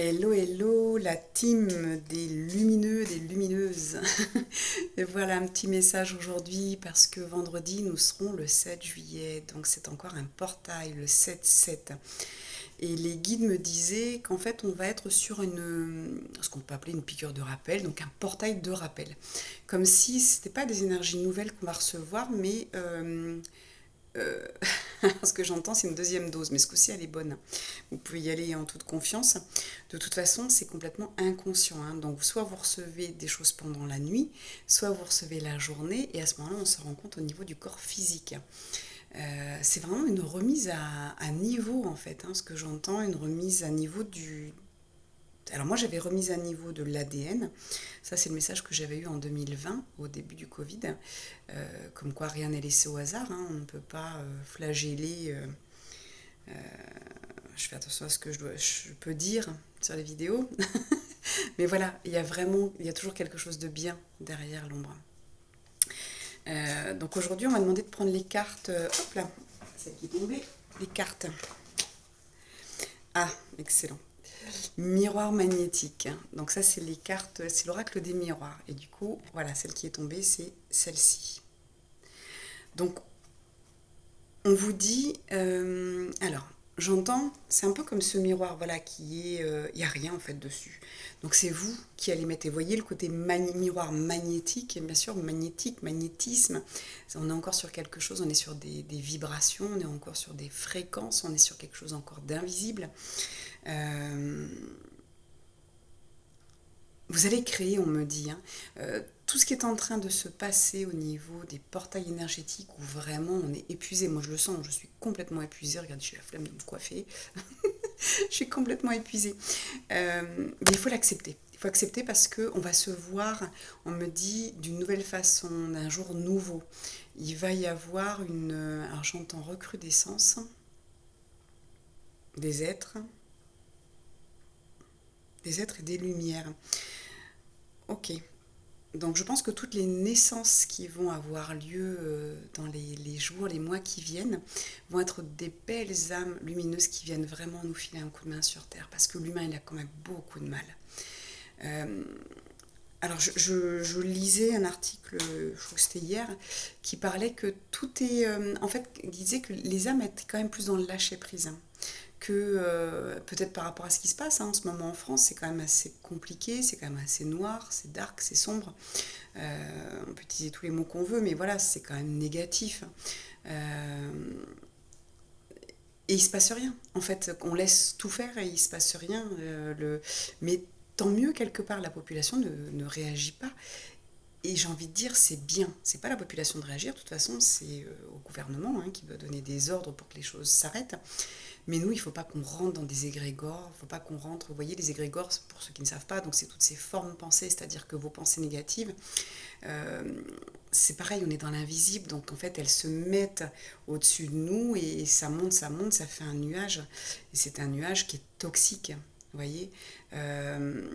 Hello, hello, la team des lumineux, des lumineuses. Et voilà un petit message aujourd'hui parce que vendredi nous serons le 7 juillet, donc c'est encore un portail, le 7-7. Et les guides me disaient qu'en fait on va être sur ce qu'on peut appeler une piqûre de rappel, donc un portail de rappel. Comme si ce n'était pas des énergies nouvelles qu'on va recevoir, mais euh, ce que j'entends, c'est une deuxième dose, mais ce coup-ci, elle est bonne. Vous pouvez y aller en toute confiance. De toute façon, c'est complètement inconscient, hein. Donc, soit vous recevez des choses pendant la nuit, soit vous recevez la journée, et à ce moment-là, on se rend compte au niveau du corps physique. C'est vraiment une remise à niveau, en fait, hein, ce que j'entends, une remise à niveau du... Alors moi, j'avais remise à niveau de l'ADN. Ça, c'est le message que j'avais eu en 2020, au début du Covid. Comme quoi, rien n'est laissé au hasard, hein. On ne peut pas flageller je fais attention à ce que je peux dire sur les vidéos. Mais voilà, il y a toujours quelque chose de bien derrière l'ombre. Donc aujourd'hui, on m'a demandé de prendre les cartes. Hop là, celle qui est tombée. Les cartes. Ah, excellent. Miroir magnétique. Donc ça, c'est les cartes, c'est l'oracle des miroirs. Et du coup, voilà, celle qui est tombée, c'est celle-ci. Donc on vous dit, alors, j'entends, c'est un peu comme ce miroir, voilà, qui est, il n'y a rien en fait dessus. Donc c'est vous qui allez mettre, et voyez le côté miroir magnétique, et bien sûr magnétique, magnétisme, on est encore sur quelque chose, on est sur des vibrations, on est encore sur des fréquences, on est sur quelque chose encore d'invisible. Euh, Vous allez créer, on me dit, hein, tout ce qui est en train de se passer au niveau des portails énergétiques où vraiment on est épuisé. Moi, je le sens, je suis complètement épuisée. Regardez, j'ai la flemme de me coiffer. Je suis complètement épuisée. Mais il faut l'accepter. Il faut accepter parce qu'on va se voir, on me dit, d'une nouvelle façon, d'un jour nouveau. Il va y avoir une... Alors j'entends recrudescence des êtres, des êtres et des lumières. Ok. Donc je pense que toutes les naissances qui vont avoir lieu dans les jours, les mois qui viennent, vont être des belles âmes lumineuses qui viennent vraiment nous filer un coup de main sur Terre. Parce que l'humain, il a quand même beaucoup de mal. Euh, alors je lisais un article, je crois que c'était hier, qui parlait que tout est... en fait, il disait que les âmes étaient quand même plus dans le lâcher-prise, hein, que peut-être par rapport à ce qui se passe, hein, en ce moment en France, c'est quand même assez compliqué, c'est quand même assez noir, c'est dark, c'est sombre. On peut utiliser tous les mots qu'on veut, mais voilà, c'est quand même négatif. Euh, et il se passe rien. En fait, on laisse tout faire et il se passe rien. Mais tant mieux, quelque part, la population ne réagit pas. Et j'ai envie de dire, c'est bien. C'est pas la population de réagir, de toute façon, c'est au gouvernement, hein, qui doit donner des ordres pour que les choses s'arrêtent. Mais nous, il ne faut pas qu'on rentre dans des égrégores, il ne faut pas qu'on rentre... Vous voyez, les égrégores, pour ceux qui ne savent pas, donc c'est toutes ces formes pensées, c'est-à-dire que vos pensées négatives, euh, c'est pareil, on est dans l'invisible, donc en fait, elles se mettent au-dessus de nous et ça monte, ça fait un nuage. Et c'est un nuage qui est toxique, vous voyez. Euh,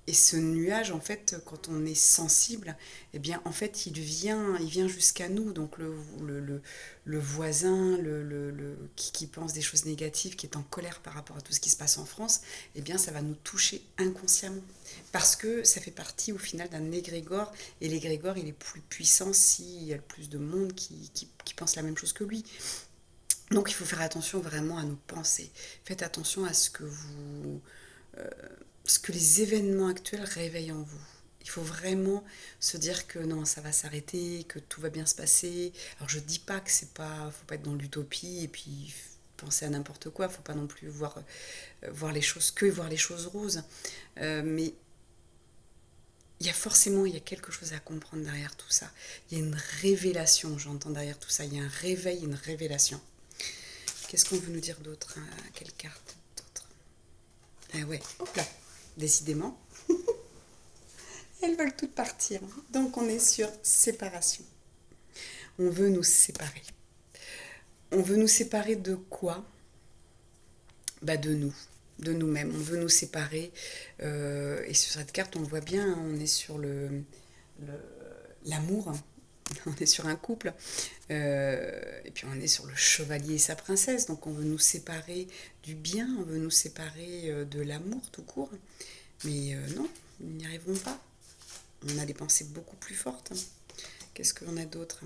et ce nuage, en fait, quand on est sensible, eh bien, en fait, il vient jusqu'à nous. Donc, le voisin, qui pense des choses négatives, qui est en colère par rapport à tout ce qui se passe en France, eh bien, ça va nous toucher inconsciemment. Parce que ça fait partie, au final, d'un égrégore. Et l'égrégore, il est plus puissant s'il y a plus de monde qui pense la même chose que lui. Donc, il faut faire attention vraiment à nos pensées. Faites attention à ce que les événements actuels réveillent en vous. Il faut vraiment se dire que non, ça va s'arrêter, que tout va bien se passer. Alors je dis pas que c'est pas, faut pas être dans l'utopie et puis penser à n'importe quoi. Faut pas non plus voir les choses voir les choses roses. Mais il y a quelque chose à comprendre derrière tout ça. Il y a une révélation, j'entends derrière tout ça. Il y a un réveil, une révélation. Qu'est-ce qu'on veut nous dire d'autre, hein? Quelle carte d'autre? Ah ouais, hop là, décidément. Elles veulent toutes partir. Donc on est sur séparation. On veut nous séparer. On veut nous séparer de quoi? Bah de nous, de nous-mêmes. On veut nous séparer. Et sur cette carte, on le voit bien, hein, on est sur le l'amour. On est sur un couple. Et puis on est sur le chevalier et sa princesse. Donc on veut nous séparer du bien, on veut nous séparer de l'amour tout court. Mais non, nous n'y arriverons pas. On a des pensées beaucoup plus fortes. Qu'est-ce qu'on a d'autre?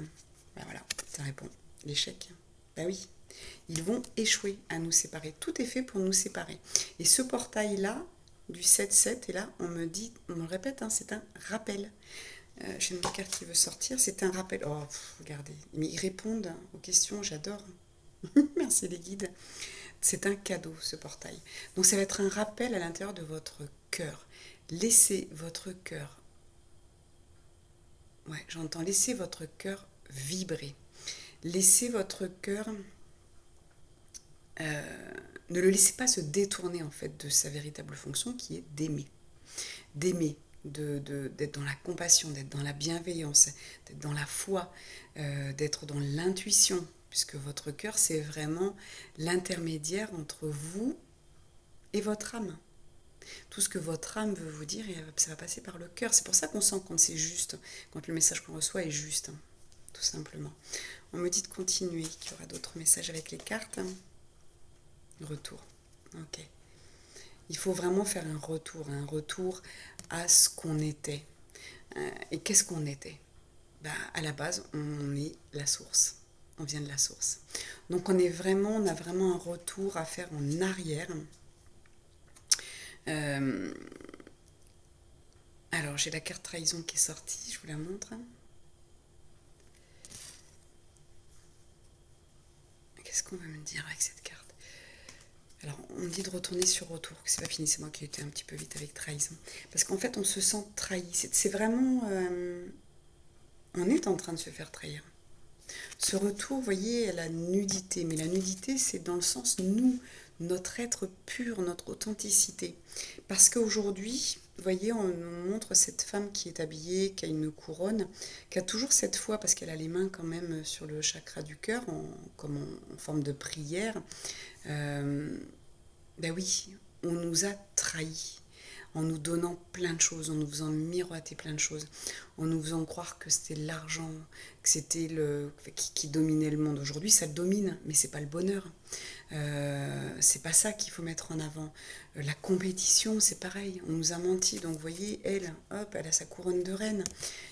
Ben voilà, ça répond. L'échec. Ben oui, ils vont échouer à nous séparer. Tout est fait pour nous séparer. Et ce portail-là, du 7-7, et là, on me dit, on me le répète, hein, c'est un rappel. J'ai une carte qui veut sortir, c'est un rappel. Oh, regardez, mais ils répondent aux questions, j'adore. Merci les guides. C'est un cadeau, ce portail. Donc ça va être un rappel à l'intérieur de votre cœur. Laissez votre cœur, ouais, j'entends, laissez votre cœur vibrer. Laissez votre cœur, ne le laissez pas se détourner en fait de sa véritable fonction qui est d'aimer. D'aimer, d'être dans la compassion, d'être dans la bienveillance, d'être dans la foi, d'être dans l'intuition, puisque votre cœur, c'est vraiment l'intermédiaire entre vous et votre âme. Tout ce que votre âme veut vous dire, ça va passer par le cœur. C'est pour ça qu'on sent quand c'est juste, quand le message qu'on reçoit est juste, hein, tout simplement. On me dit de continuer, qu'il y aura d'autres messages avec les cartes. Retour. Ok. Il faut vraiment faire un retour à ce qu'on était. Et qu'est-ce qu'on était? Bah, à la base, on est la source. On vient de la source. Donc on a vraiment un retour à faire en arrière. Alors j'ai la carte trahison qui est sortie, je vous la montre. Qu'est-ce qu'on va me dire avec cette carte? Alors, on me dit de retourner sur retour, que c'est pas fini, c'est moi qui ai été un petit peu vite avec trahison. Parce qu'en fait, on se sent trahi. C'est vraiment... on est en train de se faire trahir. Ce retour, vous voyez, à la nudité. Mais la nudité, c'est dans le sens nous, notre être pur, notre authenticité. Parce qu'aujourd'hui, vous voyez, on nous montre cette femme qui est habillée, qui a une couronne, qui a toujours cette foi, parce qu'elle a les mains quand même sur le chakra du cœur, comme en forme de prière. Ben oui, on nous a trahis en nous donnant plein de choses, en nous faisant miroiter plein de choses, en nous faisant croire que c'était l'argent, que c'était qui dominait le monde. Aujourd'hui, ça le domine, mais c'est pas le bonheur. C'est pas ça qu'il faut mettre en avant. La compétition, c'est pareil, on nous a menti. Donc vous voyez, elle, hop, elle a sa couronne de reine.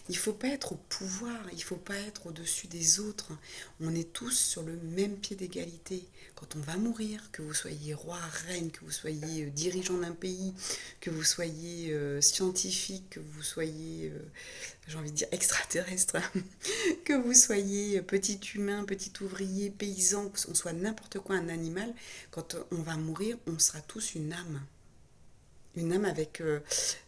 Il faut pas être au pouvoir, il faut pas être au-dessus des autres. On est tous sur le même pied d'égalité. Quand on va mourir, que vous soyez roi, reine, que vous soyez dirigeant d'un pays, que vous soyez scientifique, que vous soyez, j'ai envie de dire, extraterrestre, que vous soyez petit humain, petit ouvrier, paysan, qu'on soit n'importe quoi, un animal, quand on va mourir, on sera tous une âme. Une âme avec,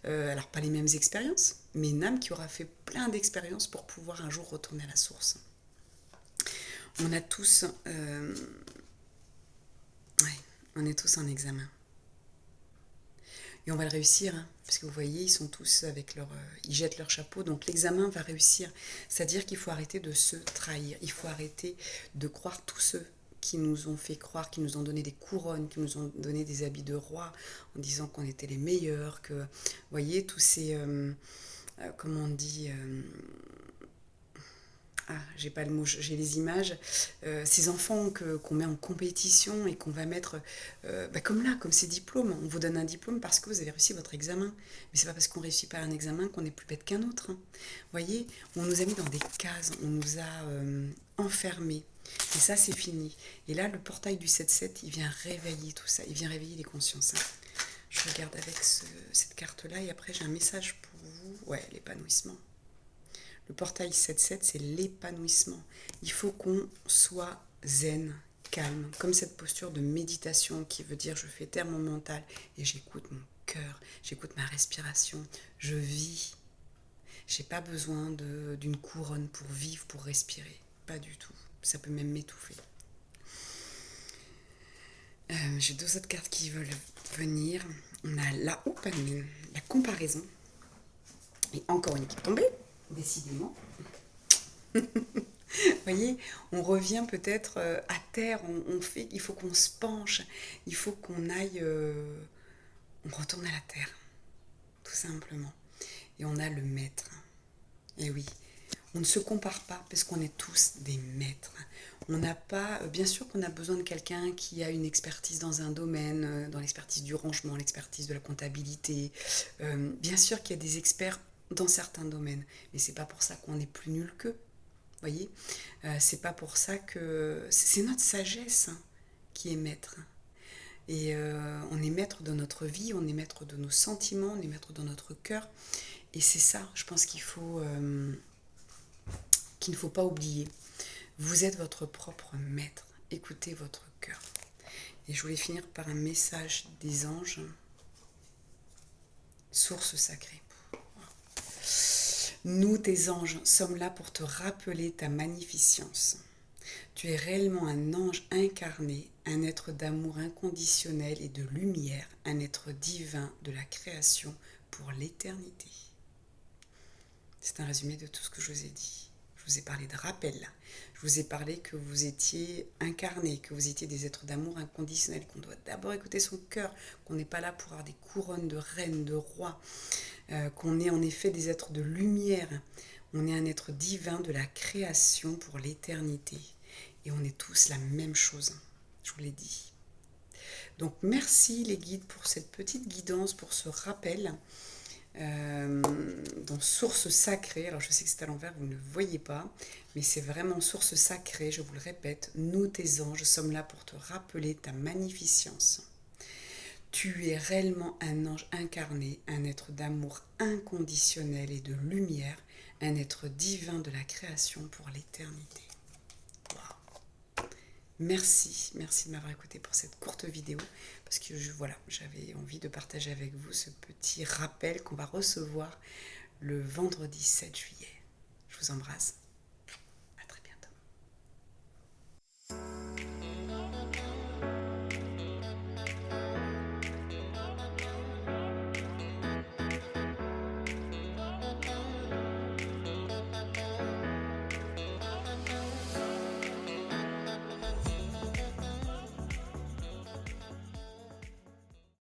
alors pas les mêmes expériences, mais une âme qui aura fait plein d'expériences pour pouvoir un jour retourner à la source. On a tous, ouais, on est tous en examen. Et on va le réussir, hein, parce que vous voyez, ils sont tous avec leur... ils jettent leur chapeau, donc l'examen va réussir. C'est-à-dire qu'il faut arrêter de se trahir. Il faut arrêter de croire tous ceux qui nous ont fait croire, qui nous ont donné des couronnes, qui nous ont donné des habits de roi, en disant qu'on était les meilleurs, que... Vous voyez, tous ces... comment on dit ah, j'ai pas le mot, j'ai les images, ces enfants qu'on met en compétition et qu'on va mettre, comme là, comme ces diplômes. On vous donne un diplôme parce que vous avez réussi votre examen. Mais c'est pas parce qu'on réussit pas un examen qu'on est plus bête qu'un autre. Hein. Vous voyez, on nous a mis dans des cases, on nous a enfermés. Et ça, c'est fini. Et là, le portail du 7-7, il vient réveiller tout ça, il vient réveiller les consciences. Hein. Je regarde avec cette carte-là et après, j'ai un message pour vous. Ouais, l'épanouissement. Le portail 7-7, c'est l'épanouissement. Il faut qu'on soit zen, calme, comme cette posture de méditation qui veut dire je fais taire mon mental et j'écoute mon cœur, j'écoute ma respiration, je vis. J'ai pas besoin d'une couronne pour vivre, pour respirer. Pas du tout. Ça peut même m'étouffer. J'ai deux autres cartes qui veulent venir. On a la comparaison. Et encore une qui est tombée, décidément. Vous voyez, on revient peut-être à terre, il faut qu'on se penche, il faut qu'on aille, on retourne à la terre, tout simplement. Et on a le maître. Et oui, On ne se compare pas parce qu'on est tous des maîtres. On n'a pas, bien sûr qu'on a besoin de quelqu'un qui a une expertise dans un domaine, dans l'expertise du rangement, l'expertise de la comptabilité. Bien sûr qu'il y a des experts dans certains domaines, mais c'est pas pour ça qu'on est plus nul qu'eux. Voyez, c'est pas pour ça que c'est notre sagesse hein, qui est maître. Et on est maître de notre vie, on est maître de nos sentiments, on est maître dans notre cœur. Et c'est ça, je pense qu'il ne faut pas oublier. Vous êtes votre propre maître. Écoutez votre cœur. Et je voulais finir par un message des anges. Source sacrée. Nous, tes anges, sommes là pour te rappeler ta magnificence. Tu es réellement un ange incarné, un être d'amour inconditionnel et de lumière, un être divin de la création pour l'éternité. C'est un résumé de tout ce que je vous ai dit. Je vous ai parlé de rappel. Je vous ai parlé que vous étiez incarné, que vous étiez des êtres d'amour inconditionnel, qu'on doit d'abord écouter son cœur, qu'on n'est pas là pour avoir des couronnes de reines, de rois, qu'on est en effet des êtres de lumière. On est un être divin de la création pour l'éternité. Et on est tous la même chose, je vous l'ai dit. Donc merci les guides pour cette petite guidance, pour ce rappel. Dans source sacrée, alors je sais que c'est à l'envers, vous ne le voyez pas, mais c'est vraiment source sacrée, je vous le répète, nous tes anges sommes là pour te rappeler ta magnificence. Tu es réellement un ange incarné, un être d'amour inconditionnel et de lumière, un être divin de la création pour l'éternité. Merci, merci de m'avoir écouté pour cette courte vidéo parce que voilà, j'avais envie de partager avec vous ce petit rappel qu'on va recevoir le vendredi 7 juillet. Je vous embrasse.